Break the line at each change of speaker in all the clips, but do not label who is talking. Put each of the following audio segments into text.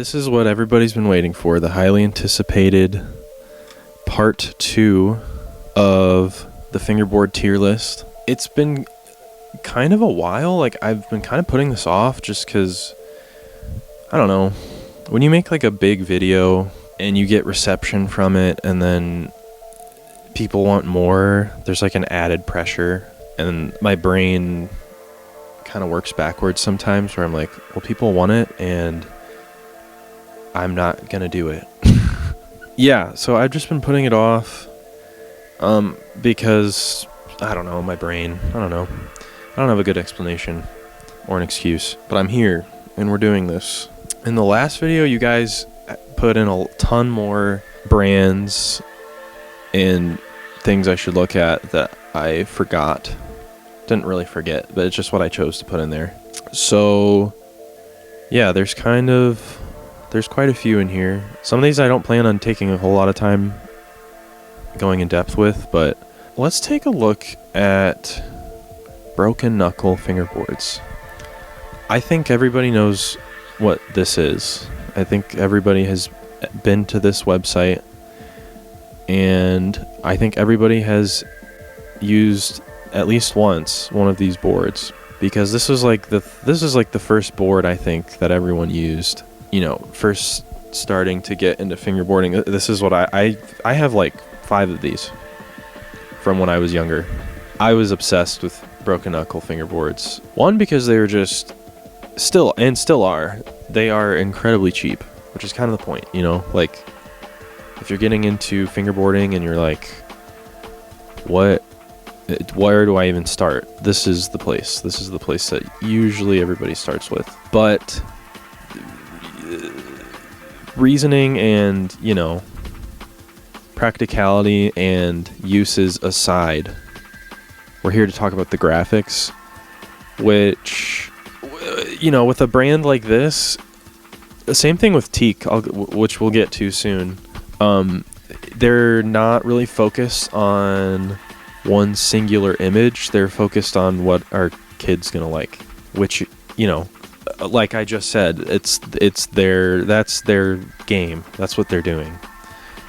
This is what everybody's been waiting for, the highly anticipated part 2 of the Fingerboard tier list. It's been kind of a while, like I've been kind of putting this off just because, I don't know, when you make like a big video and you get reception from it and then people want more, there's like an added pressure, and my brain kind of works backwards sometimes where I'm like, well, people want it and I'm not gonna do it. Yeah, so I've just been putting it off because I don't know, my brain, I don't know, I don't have a good explanation or an excuse, but I'm here and we're doing this. In the last video, you guys put in a ton more brands and things I should look at that I forgot. Didn't really forget, but it's just what I chose to put in there. So yeah, there's quite a few in here. Some of these I don't plan on taking a whole lot of time going in depth with, but let's take a look at Broken Knuckle fingerboards. I think everybody knows what this is. I think everybody has been to this website, and I think everybody has used at least once one of these boards, because this is like the first board I think that everyone used, you know, first starting to get into fingerboarding. This is what I have like 5 of these from when I was younger. I was obsessed with Broken Knuckle fingerboards. One, because they were just still are, they are incredibly cheap, which is kind of the point, you know, like if you're getting into fingerboarding and you're like, where do I even start? This is the place. This is the place that usually everybody starts with. But reasoning and, you know, practicality and uses aside, we're here to talk about the graphics, which, you know, with a brand like this, the same thing with Teak, which we'll get to soon. They're not really focused on one singular image. They're focused on what our kids gonna like, which, you know, like I just said, that's their game. That's what they're doing.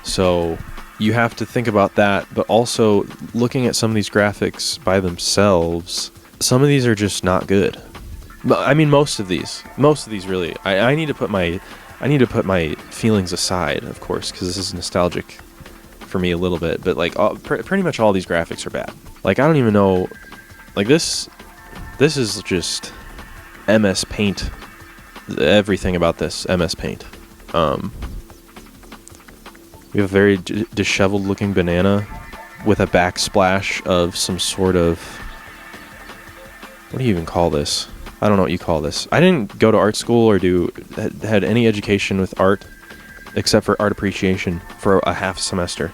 So you have to think about that, but also looking at some of these graphics by themselves, some of these are just not good. I mean, most of these really. I need to put my feelings aside, of course, because this is nostalgic for me a little bit, but like pretty much all these graphics are bad. Like, I don't even know, like this is just MS Paint. Everything about this MS Paint. We have a very disheveled looking banana with a backsplash of some sort of, what do you even call this? I don't know what you call this. I didn't go to art school or had any education with art except for art appreciation for a half semester.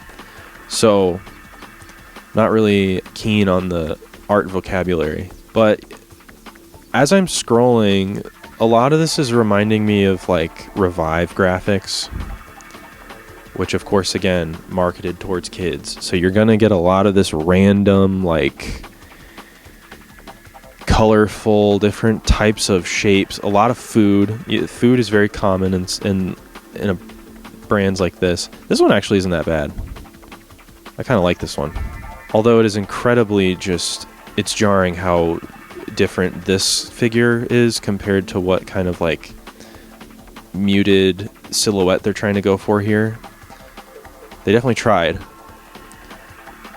So not really keen on the art vocabulary. But as I'm scrolling, a lot of this is reminding me of like Revive graphics, which of course, again, marketed towards kids. So you're gonna get a lot of this random, like, colorful, different types of shapes, a lot of food. Food is very common in brands like this. This one actually isn't that bad. I kind of like this one. Although it is incredibly it's jarring how different this figure is compared to what kind of like muted silhouette they're trying to go for here. They definitely tried.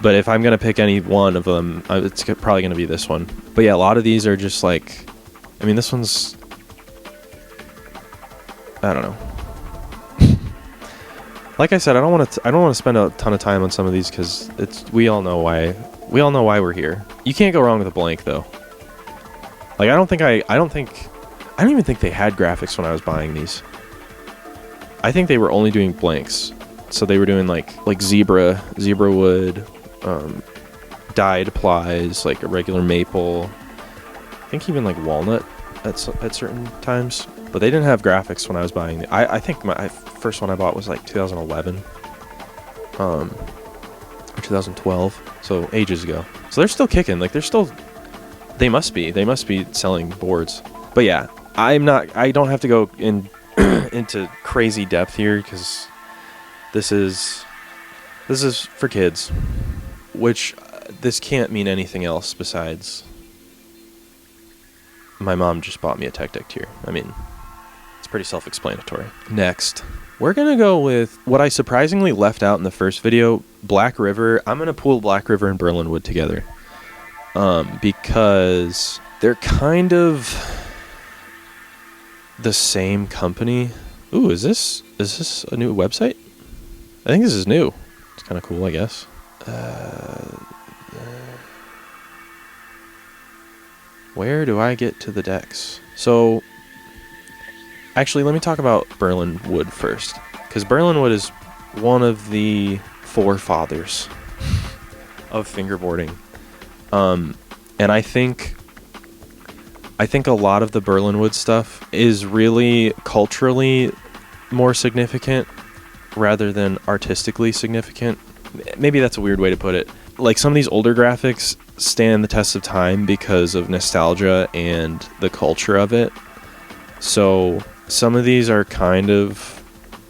But if I'm going to pick any one of them, it's probably going to be this one. But yeah, a lot of these are just like, I mean, this one's, I don't know. Like I said, I don't want to spend a ton of time on some of these because we all know why we're here. You can't go wrong with a blank though. Like, I don't even think they had graphics when I was buying these. I think they were only doing blanks. So they were doing like zebra wood, dyed plies, like a regular maple, I think even like walnut at certain times. But they didn't have graphics when I was buying. I think my first one I bought was like 2011, or 2012, so ages ago. So they're still kicking. Like, they must be selling boards. But yeah, I don't have to go in into crazy depth here because this is for kids, which this can't mean anything else besides my mom just bought me a tech deck here. I mean, it's pretty self-explanatory. Next, we're going to go with what I surprisingly left out in the first video, Black River. I'm going to pull Black River and Berlinwood together because they're kind of the same company. Ooh, is this a new website? I think this is new. It's kind of cool, I guess. Where do I get to the decks? So, actually, let me talk about Berlinwood first, because Berlinwood is one of the forefathers of fingerboarding, and I think a lot of the Berlinwood stuff is really culturally more significant rather than artistically significant. Maybe that's a weird way to put it. Like, some of these older graphics stand the test of time because of nostalgia and the culture of it. So some of these are kind of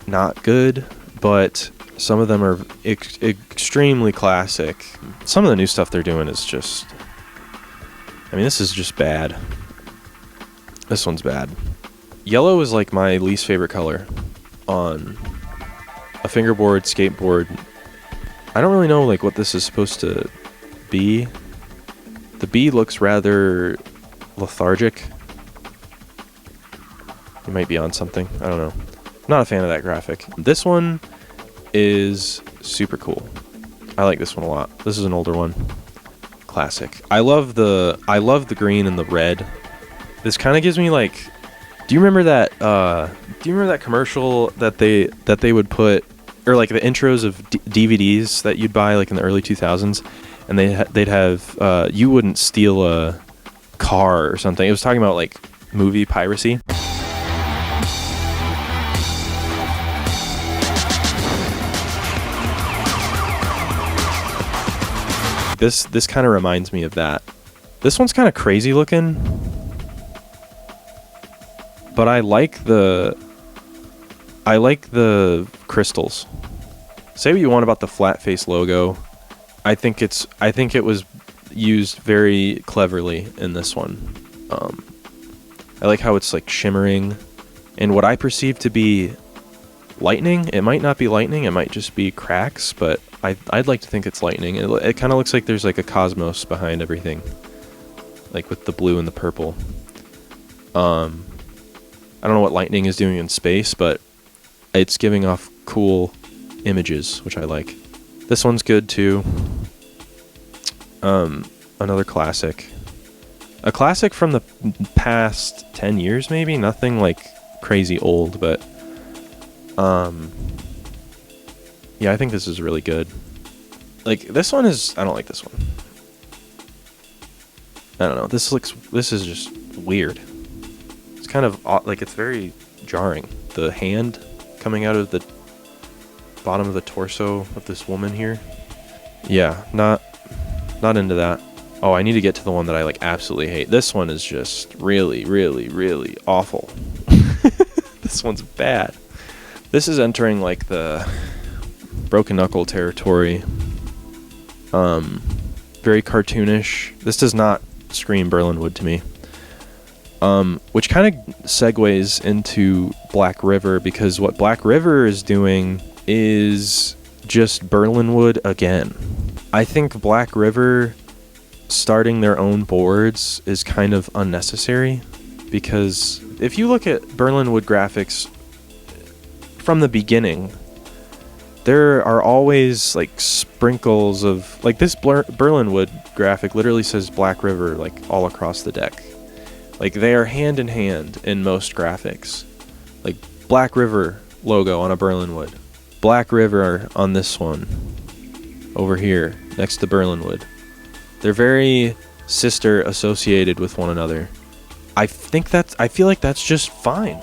not good, but some of them are extremely classic. Some of the new stuff they're doing is just, I mean, this is just bad. This one's bad. Yellow is like my least favorite color on a fingerboard, skateboard. I don't really know like what this is supposed to be. The B looks rather lethargic. You might be on something. I don't know. I'm not a fan of that graphic. This one is super cool. I like this one a lot. This is an older one. Classic. I love the green and the red. This kind of gives me like, do you remember that commercial that they would put, or like the intros of DVDs that you'd buy like in the early 2000s, and they'd have you wouldn't steal a car or something. It was talking about like movie piracy. This kind of reminds me of that. This one's kind of crazy looking, but I like the crystals. Say what you want about the flat face logo. I think it was used very cleverly in this one. I like how it's like shimmering, and what I perceive to be lightning. It might not be lightning. It might just be cracks, but I'd like to think it's lightning. It kind of looks like there's like a cosmos behind everything, like with the blue and the purple. I don't know what lightning is doing in space, but it's giving off cool images, which I like. This one's good too. Another classic. A classic from the past 10 years maybe. Nothing like crazy old, but yeah, I think this is really good. Like, this one is, I don't like this one. I don't know. This is just weird. It's kind of like, it's very jarring. The hand coming out of the bottom of the torso of this woman here. Yeah, not into that. Oh, I need to get to the one that I like absolutely hate. This one is just really, really, really awful. This one's bad. This is entering like the Broken Knuckle territory. Very cartoonish. This does not scream Berlinwood to me. Which kind of segues into Black River, because what Black River is doing is just Berlinwood again. I think Black River starting their own boards is kind of unnecessary, because if you look at Berlinwood graphics from the beginning, there are always like sprinkles of like this Berlinwood graphic literally says Black River like all across the deck. Like, they are hand in hand in most graphics. Like, Black River logo on a Berlinwood, Black River on this one over here next to Berlinwood. They're very sister associated with one another. I feel like that's just fine.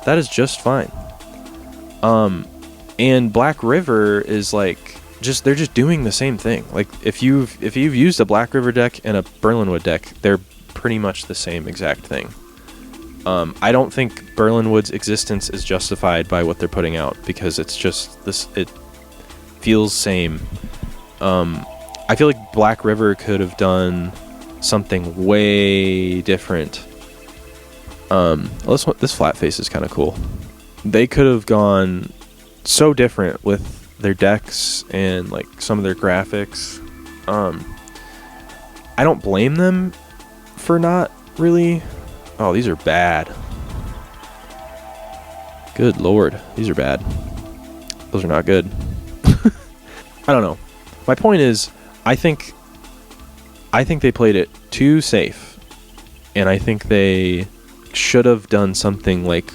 That is just fine. And Black River is like they're just doing the same thing. Like, if you've used a Black River deck and a Berlinwood deck, they're pretty much the same exact thing. I don't think Berlinwood's existence is justified by what they're putting out, because it's just this. It feels same. I feel like Black River could have done something way different. This flat face is kind of cool. They could have gone so different with their decks and like some of their graphics. I don't blame them for not really. Oh, these are bad. Good lord, these are bad. Those are not good. I don't know. My point is, I think they played it too safe, and I think they should have done something like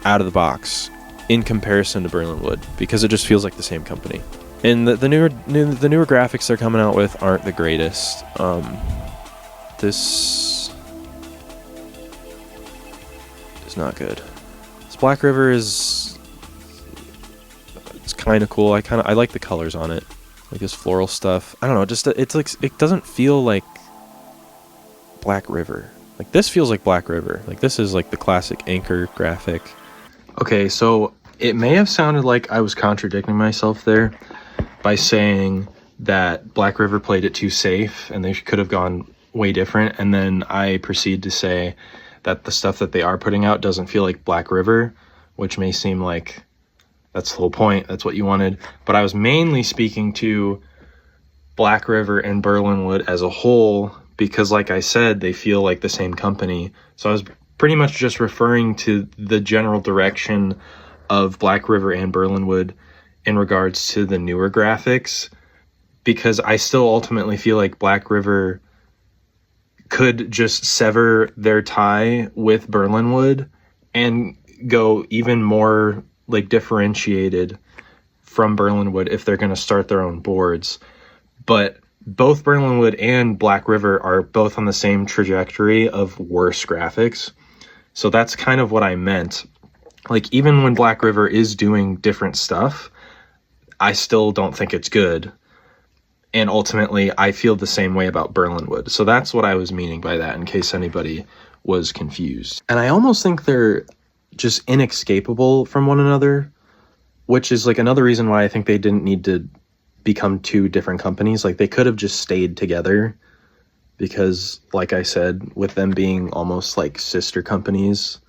out of the box in comparison to Berlinwood, because it just feels like the same company. And the newer graphics they're coming out with aren't the greatest. This is not good. This Black River it's kind of cool. I like the colors on it, like this floral stuff. I don't know, just it's like it doesn't feel like Black River. Like this feels like Black River. Like this is like the classic Anchor graphic. Okay, so it may have sounded like I was contradicting myself there by saying that Black River played it too safe and they could have gone way different, and then I proceed to say that the stuff that they are putting out doesn't feel like Black River, which may seem like that's the whole point, that's what you wanted. But I was mainly speaking to Black River and Berlinwood as a whole, because like I said, they feel like the same company. So I was pretty much just referring to the general direction of Black River and Berlinwood in regards to the newer graphics, because I still ultimately feel like Black River could just sever their tie with Berlinwood and go even more like differentiated from Berlinwood if they're going to start their own boards. But both Berlinwood and Black River are both on the same trajectory of worse graphics. So that's kind of what I meant. Like, even when Black River is doing different stuff, I still don't think it's good. And ultimately, I feel the same way about Berlinwood. So that's what I was meaning by that, in case anybody was confused. And I almost think they're just inescapable from one another, which is like another reason why I think they didn't need to become two different companies. Like, they could have just stayed together, because like I said, with them being almost like sister companies,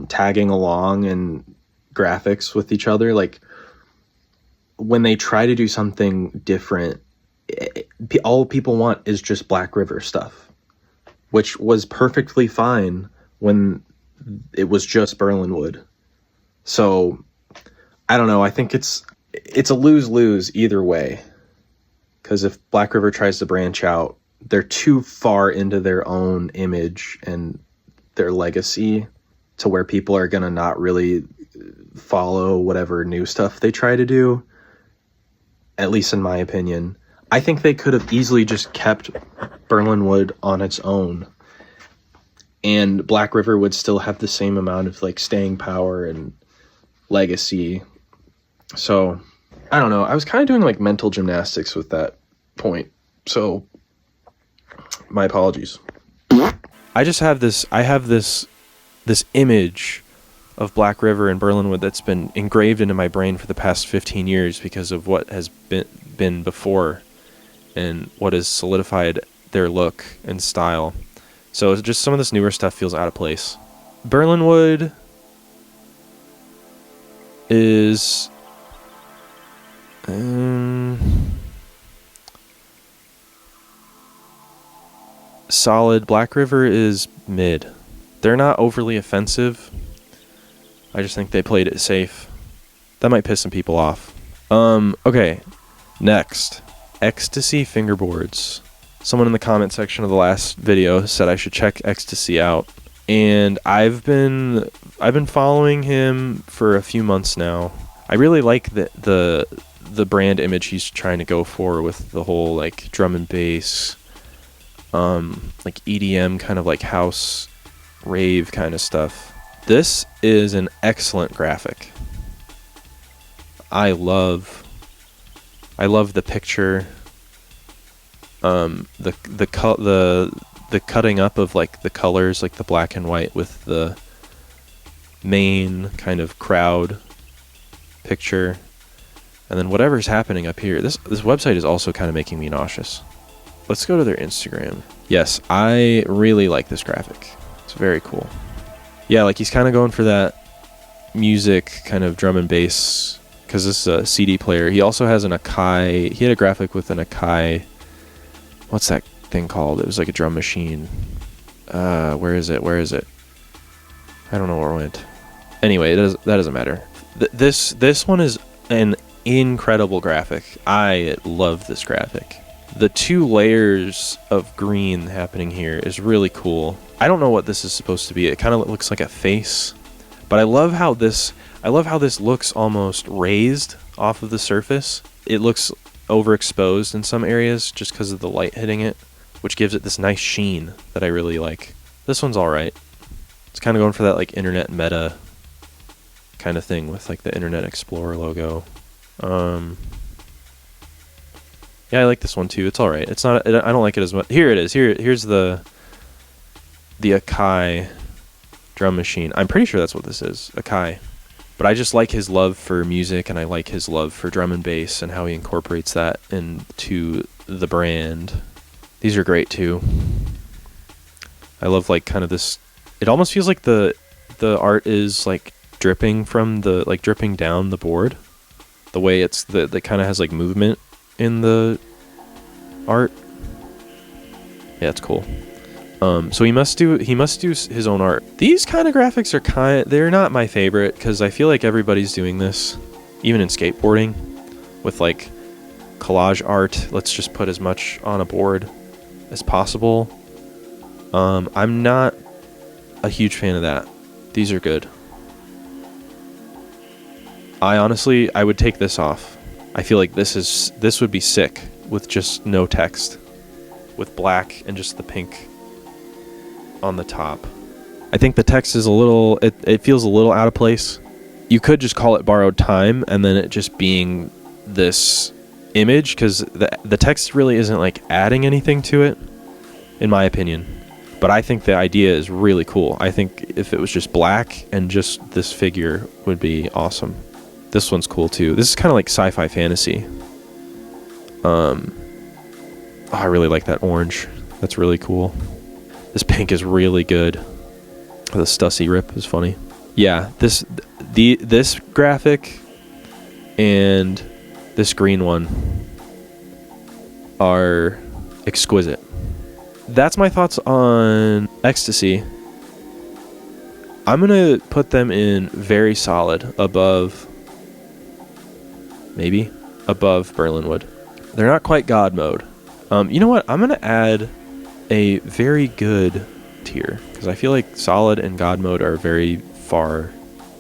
tagging along and graphics with each other, like when they try to do something different, all people want is just Black River stuff, which was perfectly fine when it was just Berlinwood. So I don't know. I think it's a lose-lose either way, because if Black River tries to branch out, they're too far into their own image and their legacy to where people are going to not really follow whatever new stuff they try to do, at least in my opinion. I think they could have easily just kept Berlinwood on its own, and Black River would still have the same amount of like staying power and legacy. So I don't know. I was kind of doing like mental gymnastics with that point. So my apologies. I have this image of Black River and Berlinwood that's been engraved into my brain for the past 15 years because of what has been before and what has solidified their look and style. So it's just some of this newer stuff feels out of place. Berlinwood is solid. Black River is mid. They're not overly offensive. I just think they played it safe. That might piss some people off. Okay. Next. Ecstasy fingerboards. Someone in the comment section of the last video said I should check Ecstasy out. And I've been following him for a few months now. I really like the brand image he's trying to go for with the whole like drum and bass, like EDM kind of like house rave kind of stuff. This is an excellent graphic. I love the picture. The the cutting up of like the colors, like the black and white with the main kind of crowd picture, and then whatever's happening up here. This website is also kind of making me nauseous. Let's go to their Instagram. Yes, I really like this graphic. It's very cool. Yeah, like he's kind of going for that music kind of drum and bass, because this is a CD player. He also has an Akai. He had a graphic with an Akai. What's that thing called? It was like a drum machine. Where is it? I don't know where it went. Anyway, that doesn't matter. This one is an incredible graphic. I love this graphic. The 2 layers of green happening here is really cool. I don't know what this is supposed to be. It kind of looks like a face, but I love how this looks almost raised off of the surface. It looks overexposed in some areas just because of the light hitting it, which gives it this nice sheen that I really like. This one's alright. It's kind of going for that like internet meta kind of thing with like the Internet Explorer logo. Yeah, I like this one too. It's alright. It's not. I don't like it as much. Here it is. Here's the Akai drum machine. I'm pretty sure that's what this is, Akai. But I just like his love for music, and I like his love for drum and bass and how he incorporates that into the brand. These are great too. I love like kind of this. It almost feels like the art is like dripping from the dripping down the board. The way it's that kind of has like movement in the art. Yeah, it's cool. So he must do his own art. These kind of graphics are they're not my favorite, because I feel like everybody's doing this, even in skateboarding, with like collage art. Let's just put as much on a board as possible. I'm not a huge fan of that. These are good. I would take this off. I feel like this would be sick with just no text, with black and just the pink on the top. I think the text is it feels a little out of place. You could just call it borrowed time, and then it just being this image, because the text really isn't like adding anything to it, in my opinion. But I think the idea is really cool. I think if it was just black and just this figure would be awesome. This one's cool too. This is kind of like sci-fi fantasy. I really like that orange. That's really cool. This pink is really good. The Stussy rip is funny. Yeah, this graphic and this green one are exquisite. That's my thoughts on Ecstasy. I'm gonna put them in very solid, above Berlinwood. They're not quite God mode. You know what? I'm gonna add a very good tier, because I feel like solid and God mode are very far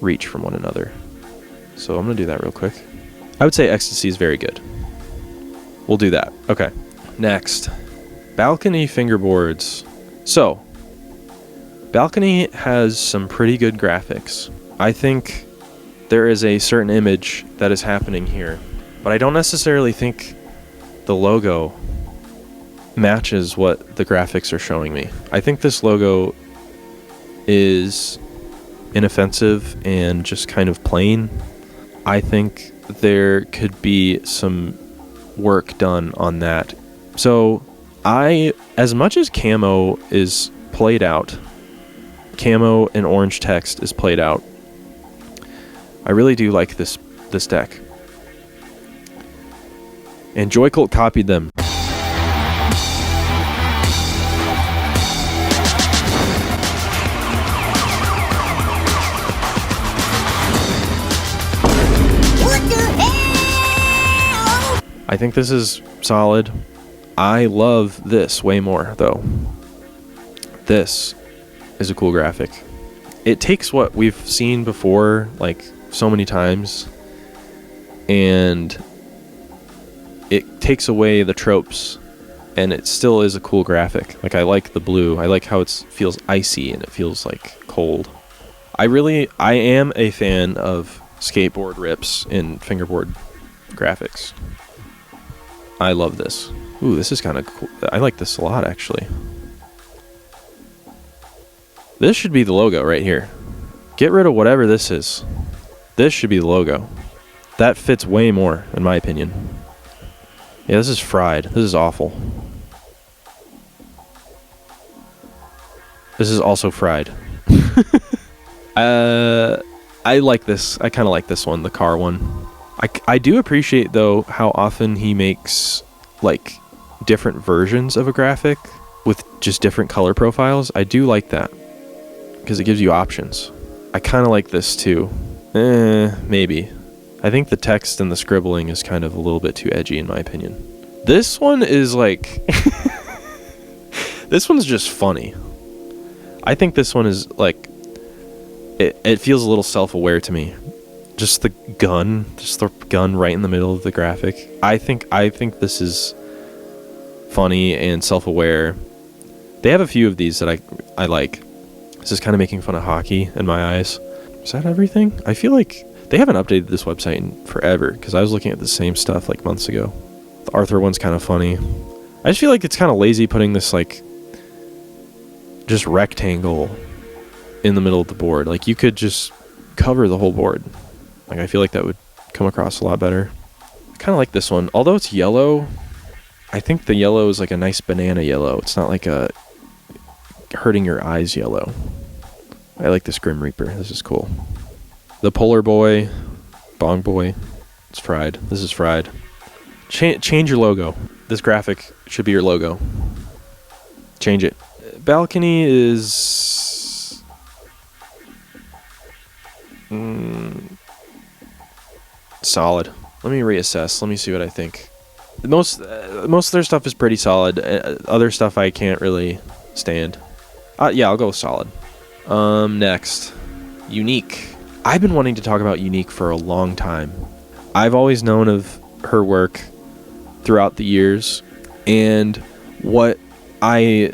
reach from one another. So I'm gonna do that real quick. I would say Ecstasy is very good. We'll do that. Okay. Next, balcony fingerboards. So, balcony has some pretty good graphics. I think there is a certain image that is happening here, but I don't necessarily think the logo matches what the graphics are showing me. I think this logo is inoffensive and just kind of plain. I think there could be some work done on that. So as much as camo is played out, camo and orange text is played out, I really do like this deck. And Joycult copied them. I think this is solid. I love this way more, though. This is a cool graphic. It takes what we've seen before, like, so many times, and it takes away the tropes, and it still is a cool graphic. Like, I like the blue. I like how it feels icy, and it feels, like, cold. I am a fan of skateboard rips in fingerboard graphics. I love this. Ooh, this is kind of cool. I like this a lot, actually. This should be the logo right here. Get rid of whatever this is. This should be the logo. That fits way more, in my opinion. Yeah, this is fried. This is awful. This is also fried. I like this. I kind of like this one, the car one. I do appreciate, though, how often he makes, like, different versions of a graphic with just different color profiles. I do like that because it gives you options. I kind of like this, too. Maybe. I think the text and the scribbling is kind of a little bit too edgy, in my opinion. This one is, like... This one's just funny. I think this one is, like... It feels a little self-aware to me. Just the gun right in the middle of the graphic. I think this is funny and self-aware. They have a few of these that I like. This is kind of making fun of hockey in my eyes. Is that everything? I feel like they haven't updated this website in forever because I was looking at the same stuff like months ago. The Arthur one's kind of funny. I just feel like it's kind of lazy putting this like just rectangle in the middle of the board. Like you could just cover the whole board. Like I feel like that would come across a lot better. I kind of like this one. Although it's yellow, I think the yellow is like a nice banana yellow. It's not like a hurting your eyes yellow. I like this Grim Reaper. This is cool. The Polar Boy, Bong Boy. It's fried. This is fried. Change your logo. This graphic should be your logo. Change it. Balcony is... solid. Let me reassess. Let me see what I think. Most of their stuff is pretty solid. Other stuff I can't really stand. Yeah, I'll go with solid. Next. Unique. I've been wanting to talk about Unique for a long time. I've always known of her work throughout the years, and what I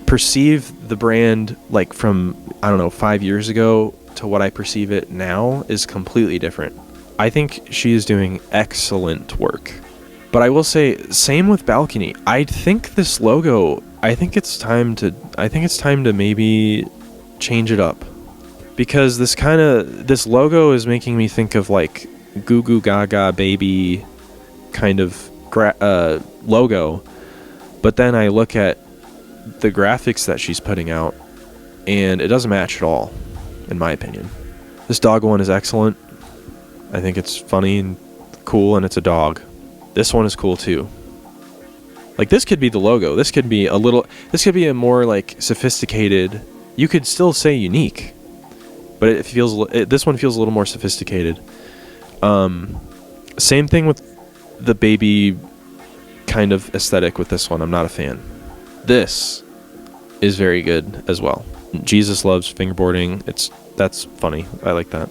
perceive the brand like from, I don't know, 5 years ago to what I perceive it now is completely different. I think she is doing excellent work. But I will say, same with Balcony. I think this logo, I think it's time to maybe change it up. Because this logo is making me think of like Goo Goo Gaga Baby kind of logo. But then I look at the graphics that she's putting out, and it doesn't match at all, in my opinion. This dog one is excellent. I think it's funny and cool, and it's a dog. This one is cool too. Like this could be the logo. This could be a more like sophisticated. You could still say Unique, but this one feels a little more sophisticated. Same thing with the baby kind of aesthetic with this one. I'm not a fan. This is very good as well. Jesus Loves Fingerboarding. That's funny. I like that.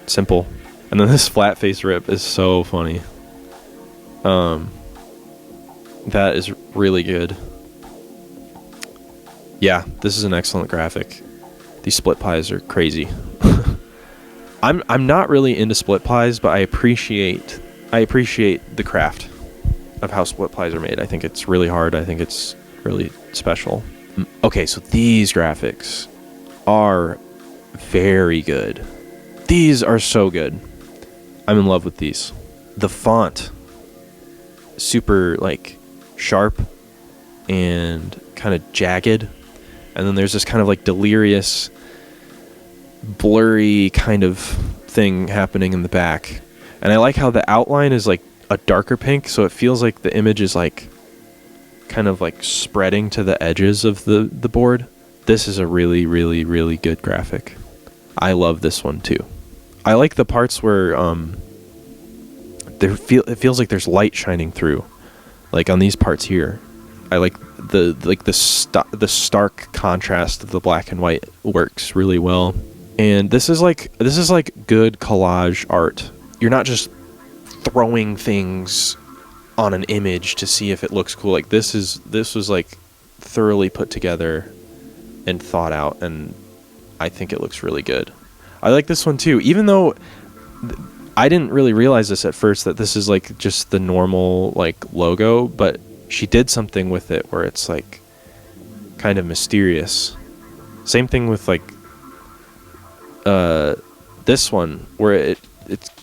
Simple. And then this flat face rip is so funny. That is really good. Yeah, this is an excellent graphic. These split pies are crazy. I'm not really into split pies, but I appreciate the craft of how split pies are made. I think it's really hard. I think it's really special. Okay, so these graphics are very good. These are so good. I'm in love with these. The font, super like sharp and kind of jagged, and then there's this kind of like delirious, blurry kind of thing happening in the back. And I like how the outline is like a darker pink, so it feels like the image is like kind of like spreading to the edges of the board. This is a really, really, really good graphic. I love this one too. I like the parts where it feels like there's light shining through, like on these parts here. I like the stark contrast of the black and white works really well. And this is like good collage art. You're not just throwing things on an image to see if it looks cool. Like this was like thoroughly put together and thought out, and I think it looks really good. I like this one too, even though I didn't really realize this at first, that this is like just the normal like logo, but she did something with it where it's like kind of mysterious. Same thing with like this one, where it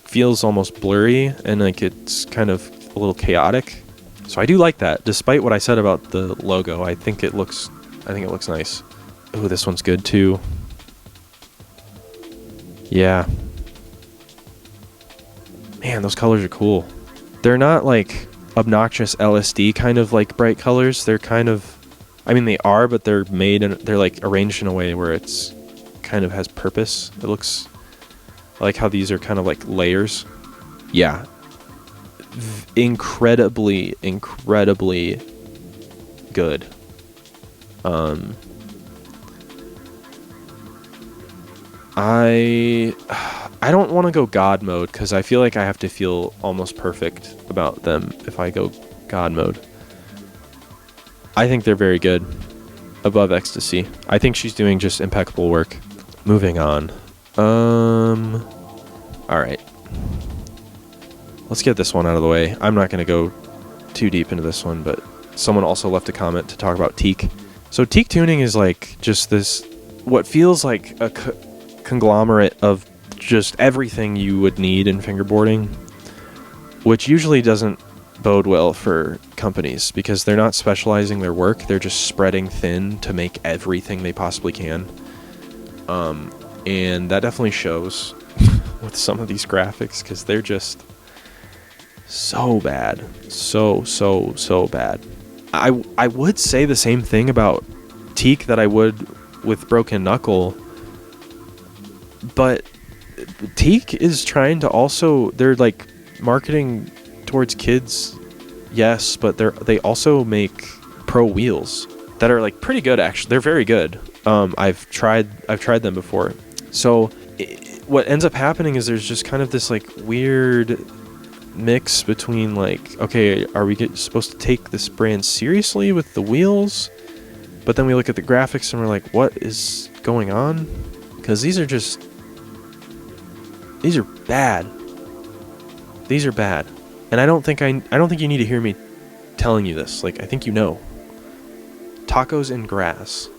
feels almost blurry and like it's kind of a little chaotic. So I do like that. Despite what I said about the logo, I think it looks nice. Oh, this one's good too. Yeah. Man, those colors are cool. They're not like obnoxious LSD kind of like bright colors. They're kind of, I mean they are, but they're made and they're like arranged in a way where it's kind of has purpose. It looks like how these are kind of like layers. Yeah. Incredibly good. I don't want to go God mode because I feel like I have to feel almost perfect about them if I go God mode. I think they're very good. Above Ecstasy. I think she's doing just impeccable work. Moving on. Alright. Let's get this one out of the way. I'm not going to go too deep into this one, but someone also left a comment to talk about Teak. So Teak tuning is like just this, what feels like a conglomerate of just everything you would need in fingerboarding, which usually doesn't bode well for companies because they're not specializing their work. They're just spreading thin to make everything they possibly can. And that definitely shows with some of these graphics because they're just so bad. So bad. I would say the same thing about Teak that I would with Broken Knuckle, but Teak is trying to also, they're like marketing towards kids, yes, but they also make pro wheels that are like pretty good actually. They're very good. I've tried them before. So what ends up happening is there's just kind of this like weird mix between like, okay, are we supposed to take this brand seriously with the wheels? But then we look at the graphics and we're like, what is going on? Because these are bad. These are bad. And I don't think you need to hear me telling you this. Like, I think you know. Tacos and grass.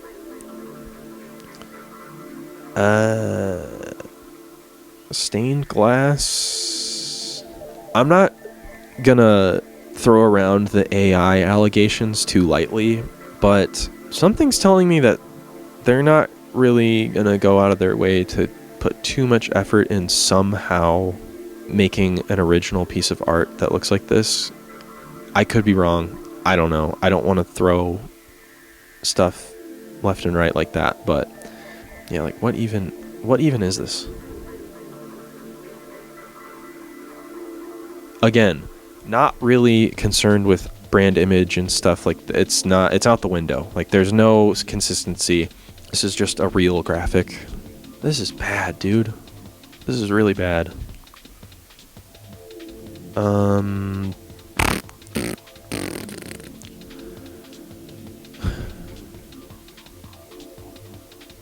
Stained glass. I'm not gonna throw around the AI allegations too lightly, but something's telling me that they're not really gonna go out of their way to put too much effort in somehow making an original piece of art that looks like this. I could be wrong. I don't know. I don't want to throw stuff left and right like that, but yeah, like what even is this? Again, not really concerned with brand image and stuff. Like it's out the window. Like there's no consistency. This is just a real graphic. This is bad, dude. This is really bad.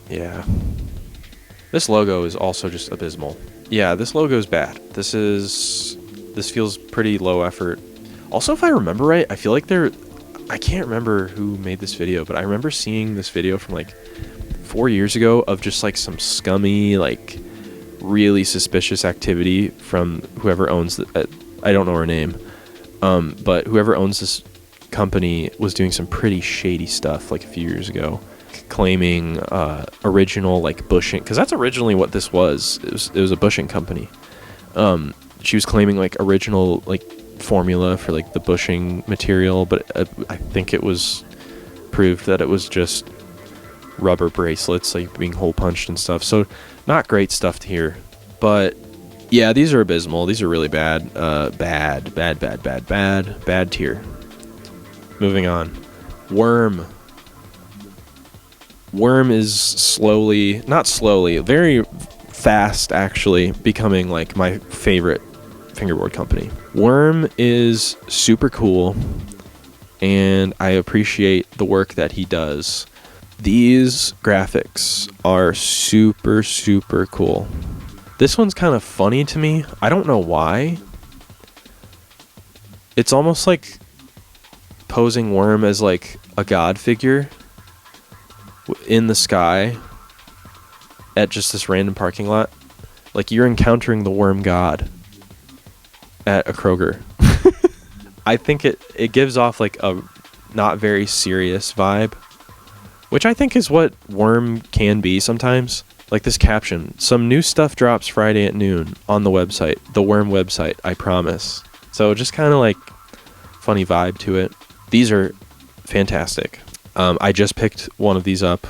Yeah. This logo is also just abysmal. Yeah, this logo is bad. This feels pretty low effort. Also, if I remember right, I feel like I can't remember who made this video, but I remember seeing this video from like 4 years ago of just like some scummy, like really suspicious activity from whoever owns I don't know her name, but whoever owns this company was doing some pretty shady stuff like a few years ago, claiming original like bushing, because that's originally what this was. It was a bushing company. She was claiming like original like formula for like the bushing material, but I think it was proved that it was just rubber bracelets like being hole punched and stuff. So not great stuff to hear, but yeah, these are abysmal. These are really bad. Bad tier. Moving on. Worm is very fast actually becoming like my favorite fingerboard company. Worm is super cool and I appreciate the work that he does. These graphics are super cool. This one's kind of funny to me. I don't know why. It's almost like posing Worm as like a god figure in the sky at just this random parking lot. Like, you're encountering the worm god at a Kroger. I think it gives off like a not very serious vibe, which I think is what worm can be sometimes. Like this caption, some new stuff drops Friday at noon on the website, the worm website, I promise. So just kind of like funny vibe to it. These are fantastic. I just picked one of these up.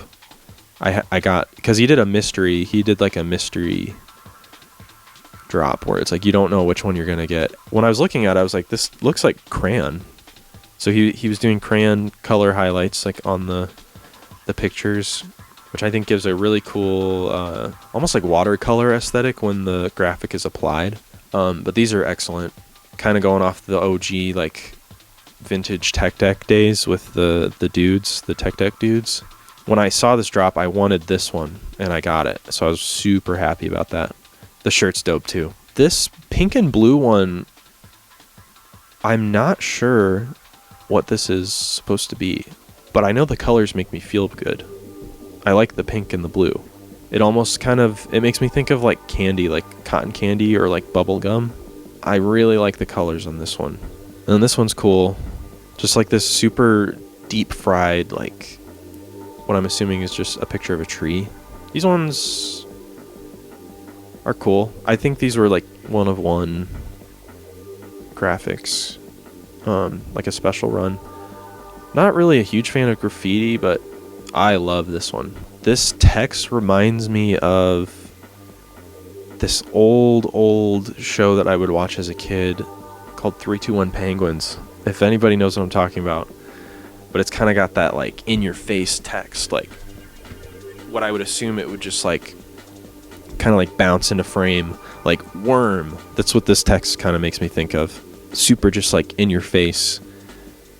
I got, because he did like a mystery drop where it's like you don't know which one you're gonna get. When I was looking at it, I was like, this looks like crayon. So he was doing crayon color highlights like on the pictures, which I think gives a really cool almost like watercolor aesthetic when the graphic is applied. But these are excellent, kind of going off the OG like vintage tech deck days with the dudes, the tech deck dudes. When I saw this drop, I wanted this one and I got it, so I was super happy about that. The shirt's dope too. This pink and blue one, I'm not sure what this is supposed to be, but I know the colors make me feel good. I like the pink and the blue. It almost it makes me think of like candy, like cotton candy or like bubble gum. I really like the colors on this one. And then this one's cool. Just like this super deep fried, like what I'm assuming is just a picture of a tree. These ones are cool. I think these were like one of one graphics, like a special run. Not really a huge fan of graffiti, but I love this one. This text reminds me of this old show that I would watch as a kid called 321 Penguins, if anybody knows what I'm talking about. But it's kind of got that like in your face text, like what I would assume it would just like kind of like bounce into frame, like worm. That's what this text kind of makes me think of. Super just like in your face.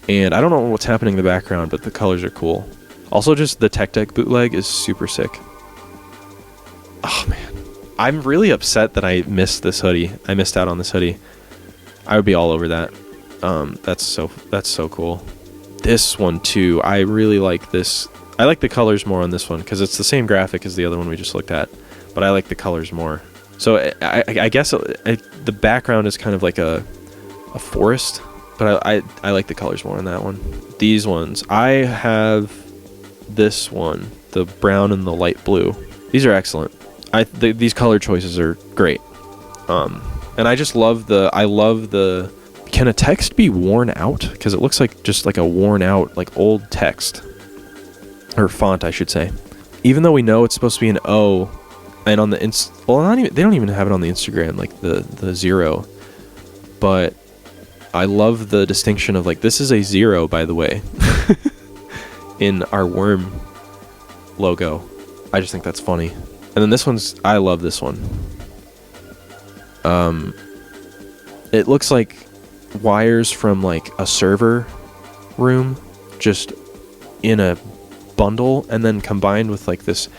And I don't know what's happening in the background, but the colors are cool. Also, just the tech deck bootleg is super sick. Oh man, I'm really upset that I missed this hoodie. I missed out on this hoodie. I would be all over that. That's so cool. This one too, I really like this. I like the colors more on this one because it's the same graphic as the other one we just looked at, but I like the colors more. So I guess the background is kind of like a forest, but I like the colors more on that one. These ones, I have this one, the brown and the light blue. These are excellent. These color choices are great. And I just love the can a text be worn out? Because it looks like just like a worn out, like old text. Or font, I should say. Even though we know it's supposed to be an O, and on the they don't even have it on the Instagram, like the 0. But I love the distinction of like, this is a 0, by the way, in our worm logo. I just think that's funny. And then this one's, I love this one. It looks like wires from like a server room just in a bundle, and then combined with like this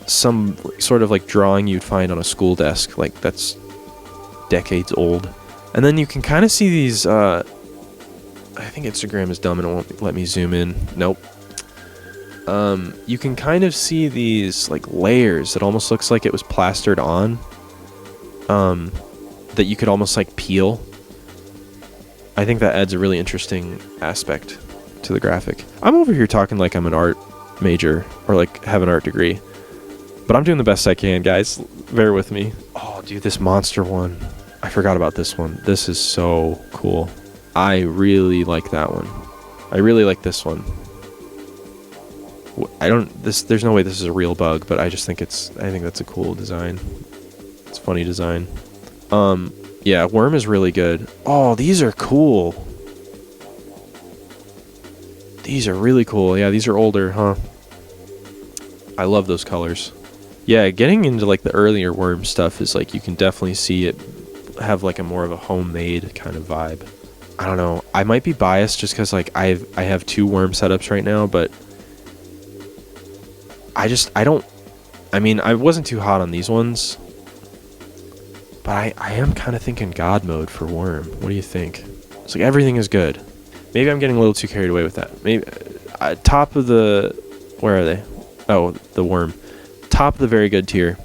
some sort of like drawing you'd find on a school desk, like that's decades old. And then you can kind of see these I think Instagram is dumb and it won't let me zoom in. Nope. You can kind of see these like layers. It almost looks like it was plastered on, that you could almost like peel. I think that adds a really interesting aspect to the graphic. I'm over here talking like I'm an art major or like have an art degree, but I'm doing the best I can, guys. Bear with me. Oh, dude, this monster one. I forgot about this one. This is so cool. I really like that one. I really like this one. There's no way this is a real bug, but I think that's a cool design. It's a funny design. Yeah, worm is really good. Oh, these are cool. These are really cool. Yeah, these are older, huh? I love those colors. Yeah, getting into like the earlier worm stuff is like, you can definitely see it have like a more of a homemade kind of vibe. I don't know. I might be biased just because like I have 2 worm setups right now, but I wasn't too hot on these ones, but I am kind of thinking God mode for worm. What do you think? It's like everything is good. Maybe I'm getting a little too carried away with that. Maybe top of the, where are they? Oh, the worm. top of the very good tier.